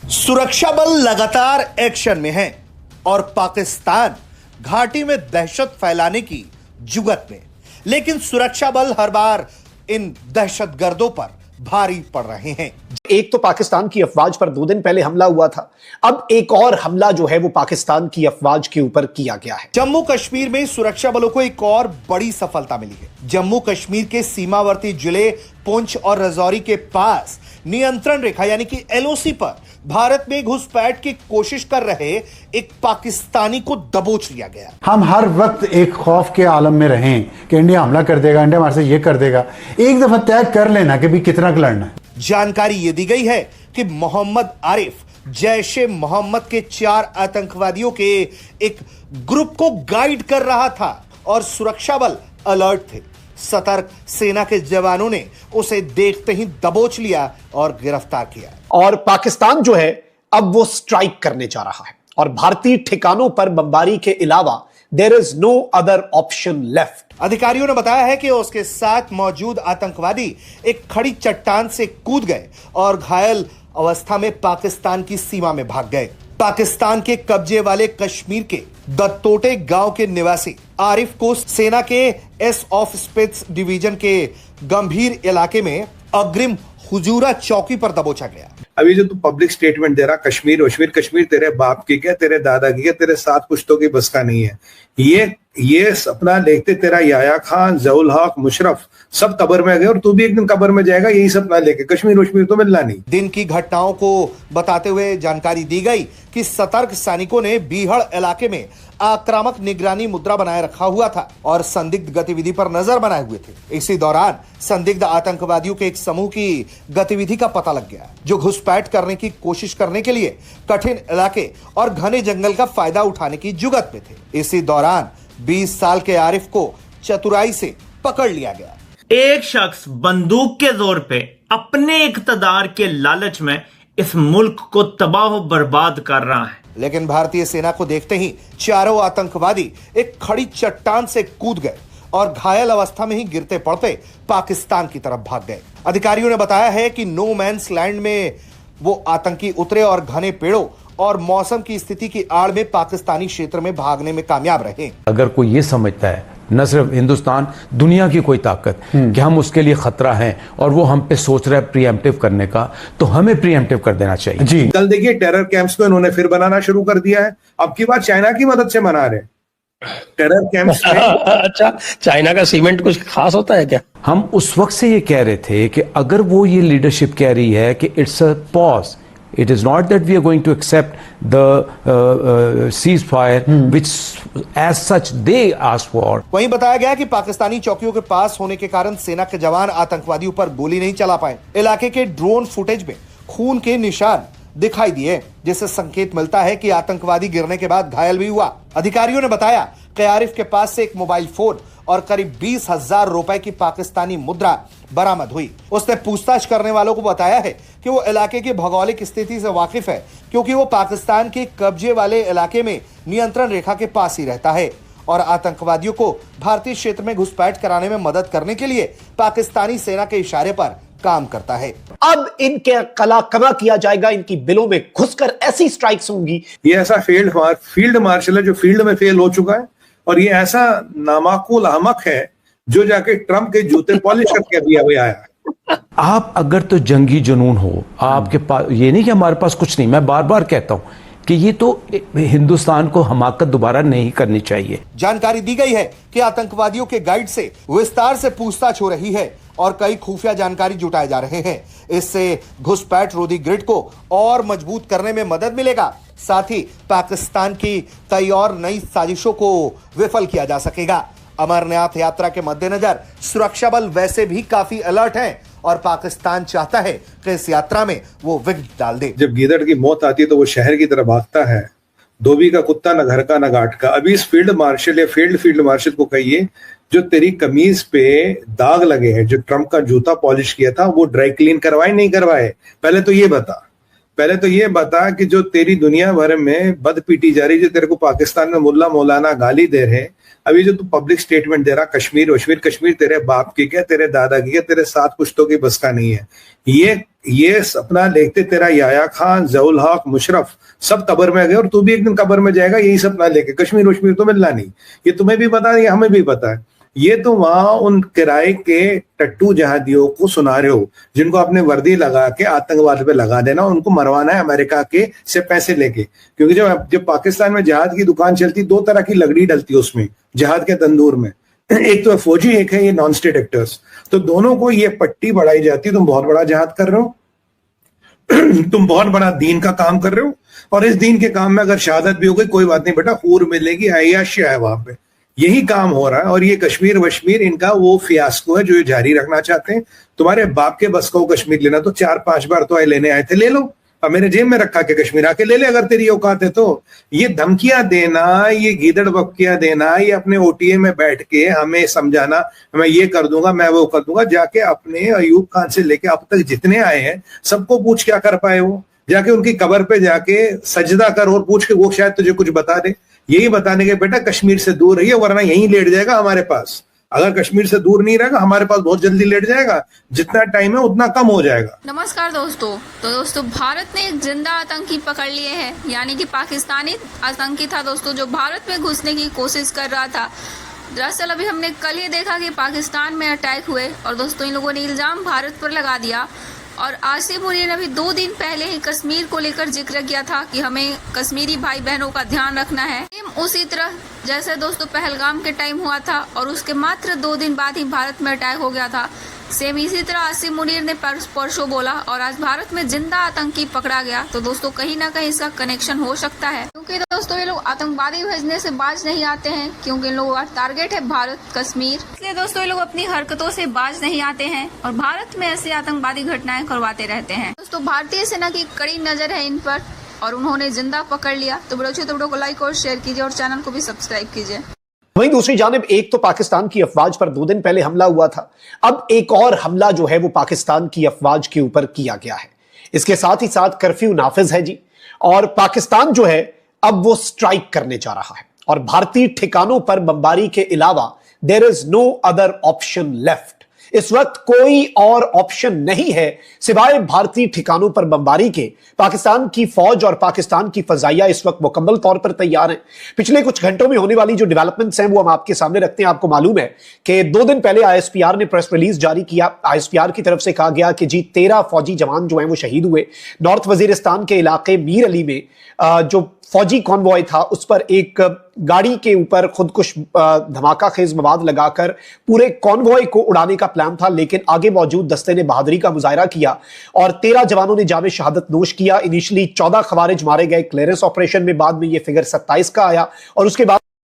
सुरक्षा बल लगातार एक्शन में है और पाकिस्तान घाटी में दहशत फैलाने की जुगत में, लेकिन सुरक्षा बल हर बार इन दहशतगर्दों पर भारी पड़ रहे हैं। एक तो पाकिस्तान की अफवाज पर 2 दिन पहले हमला हुआ था, अब एक और हमला जो है वो पाकिस्तान की अफवाज के ऊपर किया गया है। जम्मू कश्मीर में सुरक्षा बलों को एक और बड़ी सफलता मिली है। जम्मू कश्मीर के सीमावर्ती जिले पुंछ और राजौरी के पास नियंत्रण रेखा यानी कि एलओसी पर भारत में घुसपैठ की कोशिश कर रहे एक पाकिस्तानी को दबोच लिया गया। हम हर वक्त एक खौफ के आलम में रहें कि इंडिया हमला कर देगा, इंडिया हमारे से ये कर देगा। एक दफा तय कर लेना कि भी कितना लड़ना है। जानकारी ये दी गई है कि मोहम्मद आरिफ जैश-ए मोहम्मद के 4 आतंकवादियों के एक ग्रुप को गाइड कर रहा था और सुरक्षा बल अलर्ट थे। सतर्क सेना के जवानों ने उसे देखते ही दबोच लिया और गिरफ्तार किया। और पाकिस्तान जो है अब वो स्ट्राइक करने जा रहा है और भारतीय ठिकानों पर बमबारी के अलावा there is no other option left. अधिकारियों ने बताया है कि उसके साथ मौजूद आतंकवादी एक खड़ी चट्टान से कूद गए और घायल अवस्था में पाकिस्तान की सीमा में भाग गए। पाकिस्तान के कब्जे वाले कश्मीर के दत्तोटे गांव के निवासी आरिफ को सेना के एस ऑफ स्पेस डिवीजन के गंभीर इलाके में अग्रिम हुजूरा चौकी पर दबोचा गया। अभी जो तू पब्लिक स्टेटमेंट दे रहा कश्मीर तेरे बाप की क्या, तेरे दादा की क्या, तेरे 7 पुश्तों की बस का नहीं है। ये सपना देखते तेरा याया खान, जहुल हक, मुशरफ सब कब्र में गए और तू भी एक दिन कब्र में जाएगा यही सपना लेके। कश्मीर तो मिलना नहीं। दिन की घटनाओं को बताते हुए जानकारी दी गई कि सतर्क सैनिकों ने बीहड़ इलाके में आक्रामक निगरानी मुद्रा बनाए रखा हुआ था और संदिग्ध गतिविधि पर नजर बनाए हुए थे। इसी दौरान संदिग्ध आतंकवादियों के एक समूह की गतिविधि का पता लग गया, जो घुसपैठ करने की कोशिश करने के लिए कठिन इलाके और घने जंगल का फायदा उठाने की जुगत में थे। इसी दौरान 20 साल के आरिफ को चतुराई से पकड़ लिया गया। एक शख्स बंदूक के जोर पे अपने इक्तदार के लालच में इस मुल्क को तबाह बर्बाद कर रहा है, लेकिन भारतीय सेना को देखते ही चारों आतंकवादी एक खड़ी चट्टान से कूद गए और घायल अवस्था में ही गिरते पड़ते पाकिस्तान की तरफ भाग गए। अधिकारियों ने बताया है कि नो मैंस लैंड में वो आतंकी उतरे और घने पेड़ों और मौसम की स्थिति की आड़ में पाकिस्तानी क्षेत्र में भागने में कामयाब रहे। अगर कोई ये समझता है न सिर्फ हिंदुस्तान, दुनिया की कोई ताकत कि हम उसके लिए खतरा है और वो हम पे सोच रहा है प्रीएम्प्टिव करने का, तो हमें प्रीएम्प्टिव कर देना चाहिए। जी कल देखिए टेरर कैंप्स को इन्होंने फिर बनाना शुरू कर दिया है। अब की बात चाइना की मदद से बना रहे टेरर कैंप्स में। अच्छा, चाइना का सीमेंट कुछ खास होता है क्या? हम उस वक्त से ये कह रहे थे कि अगर वो ये लीडरशिप कह रही है कि it's a pause, it is not that we are going to accept the ceasefire which as such they asked for। वहीं बताया गया कि पाकिस्तानी चौकियों के पास होने के कारण सेना के जवान आतंकवादियों पर गोली नहीं चला पाए। इलाके के ड्रोन फुटेज में खून के निशान दिखाई दिए, जिससे संकेत मिलता है कि आतंकवादी गिरने के बाद घायल भी हुआ। अधिकारियों ने बताया कि आरिफ के पास से एक मोबाइल फोन और करीब 20,000 रुपए की पाकिस्तानी मुद्रा बरामद हुई। उसने पूछताछ करने वालों को बताया है कि वो इलाके की भौगोलिक स्थिति से वाकिफ है, क्योंकि वो पाकिस्तान के कब्जे वाले इलाके में नियंत्रण रेखा के पास ही रहता है और आतंकवादियों को भारतीय क्षेत्र में घुसपैठ कराने में मदद करने के लिए पाकिस्तानी सेना के इशारे पर काम करता है। अब इनके कला कमा किया जाएगा, इनकी बिलों में घुसकर ऐसी स्ट्राइक्स होंगी। ये ऐसा फील्ड मार्शल है जो फील्ड में फेल हो चुका है और ये ऐसा नामाकुल अहमक है जो जाके ट्रम्प के जूते पॉलिश करके अभी आया है। आप अगर तो जंगी जुनून हो आपके पास, ये नहीं कि हमारे पास कुछ नहीं, मैं बार बार कहता हूं कि ये तो हिंदुस्तान को हमाकत दोबारा नहीं करनी चाहिए। जानकारी दी गई है कि आतंकवादियों के गाइड से विस्तार से पूछताछ हो रही है और कई खुफिया जानकारी जुटाए जा रहे हैं। इससे घुसपैठ रोधी ग्रिड को और मजबूत करने में मदद मिलेगा, साथ ही पाकिस्तान की कई और नई साजिशों को विफल किया जा सकेगा। अमरनाथ यात्रा के मद्देनजर सुरक्षा बल वैसे भी काफी अलर्ट हैं और पाकिस्तान चाहता है कि इस यात्रा में वो विघ्न डाल दे। जब गीदड़ की मौत आती है तो वो शहर की तरफ भागता है। धोबी का कुत्ता न घर का न घाट का। अभी इस फील्ड मार्शल या फील्ड मार्शल को कहिए जो तेरी कमीज पे दाग लगे हैं, जो ट्रम्प का जूता पॉलिश किया था, वो ड्राई क्लीन करवाए नहीं करवाए? पहले तो ये बता कि जो तेरी दुनिया भर में बद पीटी जा रही, जो तेरे को पाकिस्तान में मुल्ला मौलाना गाली दे रहे, अभी जो तू पब्लिक स्टेटमेंट दे रहा कश्मीर तेरे बाप की क्या, तेरे दादा की क्या, तेरे 7 पुश्तों की बस का नहीं है। ये सपना देखते तेरा याया खान, जउल हक, मुशरफ सब कब्र में गए और तू भी एक दिन कब्र में जाएगा यही सपना लेके। कश्मीर वश्मीर तो मिलना नहीं, ये तुम्हें भी पता है, ये हमें भी पता है। ये तो वहां उन किराए के टट्टू जहादियों को सुना रहे हो जिनको अपने वर्दी लगा के आतंकवाद पे लगा देना, उनको मरवाना है अमेरिका के से पैसे लेके। क्योंकि जब पाकिस्तान में जहाद की दुकान चलती, दो तरह की लकड़ी डलती है उसमें जहाद के तंदूर में, एक तो फौजी, एक है ये नॉन स्टेट एक्टर्स। तो दोनों को ये पट्टी बढ़ाई जाती है, तुम बहुत बड़ा जहाद कर रहे हो, तुम बहुत बड़ा दीन का काम कर रहे हो, और इस दीन के काम में अगर शहादत भी हो गई कोई बात नहीं बेटा, हूर मिलेगी, अय्याशिया है वहां पे। यही काम हो रहा है। और ये कश्मीर वश्मीर इनका वो फियास्को है जो ये जारी रखना चाहते हैं। तुम्हारे बाप के बस को कश्मीर लेना तो 4-5 बार तो लेने आए थे, ले लो, अब मेरे जेब में रखा के कश्मीर आके ले ले अगर तेरी औकात है तो। ये धमकियां देना, ये गीदड़ बक्कियां देना, ये अपने ओटीए में बैठ के हमें समझाना मैं ये कर दूंगा, मैं वो कर दूंगा, जाके अपने अयूब खान से लेके अब तक जितने आए हैं सबको पूछ क्या कर पाए वो, जाके उनकी कब्र पे जाके सजदा कर और पूछ के वो शायद तुझे कुछ बता दे। यही बताने के बेटा कश्मीर से दूर रहिए वरना यहीं लेट जाएगा हमारे पास। अगर कश्मीर से दूर नहीं रहेगा हमारे पास बहुत जल्दी लेट जाएगा, जितना टाइम है उतना कम हो जाएगा। नमस्कार दोस्तों। तो दोस्तों भारत ने एक जिंदा आतंकी पकड़ लिए हैं, यानी कि पाकिस्तानी आतंकी था दोस्तों जो भारत में घुसने की कोशिश कर रहा था। दरअसल अभी हमने कल ही देखा कि पाकिस्तान में अटैक हुए और दोस्तों इन लोगों ने इल्जाम भारत पर लगा दिया। और आसिफ मुनीर ने अभी 2 दिन पहले ही कश्मीर को लेकर जिक्र किया था कि हमें कश्मीरी भाई बहनों का ध्यान रखना है। उसी तरह जैसे दोस्तों पहलगाम के टाइम हुआ था और उसके मात्र 2 दिन बाद ही भारत में अटैक हो गया था, सेम इसी तरह आसिफ मुनीर ने परसों बोला और आज भारत में जिंदा आतंकी पकड़ा गया। तो दोस्तों कहीं ना कहीं इसका कनेक्शन हो सकता है, क्योंकि दोस्तों ये लोग आतंकवादी भेजने से बाज नहीं आते हैं, क्योंकि इन लोगों का टारगेट है भारत कश्मीर। इसलिए दोस्तों ये लोग अपनी हरकतों से बाज नहीं आते हैं और भारत में ऐसी आतंकवादी घटनाएं करवाते रहते हैं। दोस्तों भारतीय सेना की कड़ी नजर है इन पर और उन्होंने जिंदा पकड़ लिया। तो वीडियो को लाइक और शेयर कीजिए और चैनल को भी सब्सक्राइब कीजिए। वहीं दूसरी जानिब एक तो पाकिस्तान की अफवाज पर 2 दिन पहले हमला हुआ था, अब एक और हमला जो है वो पाकिस्तान की अफवाज के ऊपर किया गया है। इसके साथ ही साथ कर्फ्यू नाफिज है जी, और पाकिस्तान जो है अब वो स्ट्राइक करने जा रहा है और भारतीय ठिकानों पर बमबारी के अलावा there is no other option left. इस वक्त कोई और ऑप्शन नहीं है सिवाय भारतीय ठिकानों पर बमबारी के। पाकिस्तान की फौज और पाकिस्तान की फजाइया इस वक्त मुकम्मल तौर पर तैयार हैं। पिछले कुछ घंटों में होने वाली जो डेवलपमेंट्स हैं वो हम आपके सामने रखते हैं। आपको मालूम है कि 2 दिन पहले आईएसपीआर ने प्रेस रिलीज जारी किया। आईएसपीआर की तरफ से कहा गया कि जी 13 फौजी जवान जो हैं वो शहीद हुए। नॉर्थ वजीरिस्तान के इलाके मीर अली में जो फौजी कॉन्वॉय था उस पर एक गाड़ी के ऊपर खुदकुश धमाका खेज मवाद लगाकर पूरे कॉन्वॉय को उड़ाने का प्लान था, लेकिन आगे मौजूद दस्ते ने बहादुरी का मुजाहरा किया और 13 जवानों ने जामे शहादत नोश किया। इनिशियली 14 खवारिज मारे गए क्लियरेंस ऑपरेशन में, बाद में ये फिगर 27 का आया और उसके बाद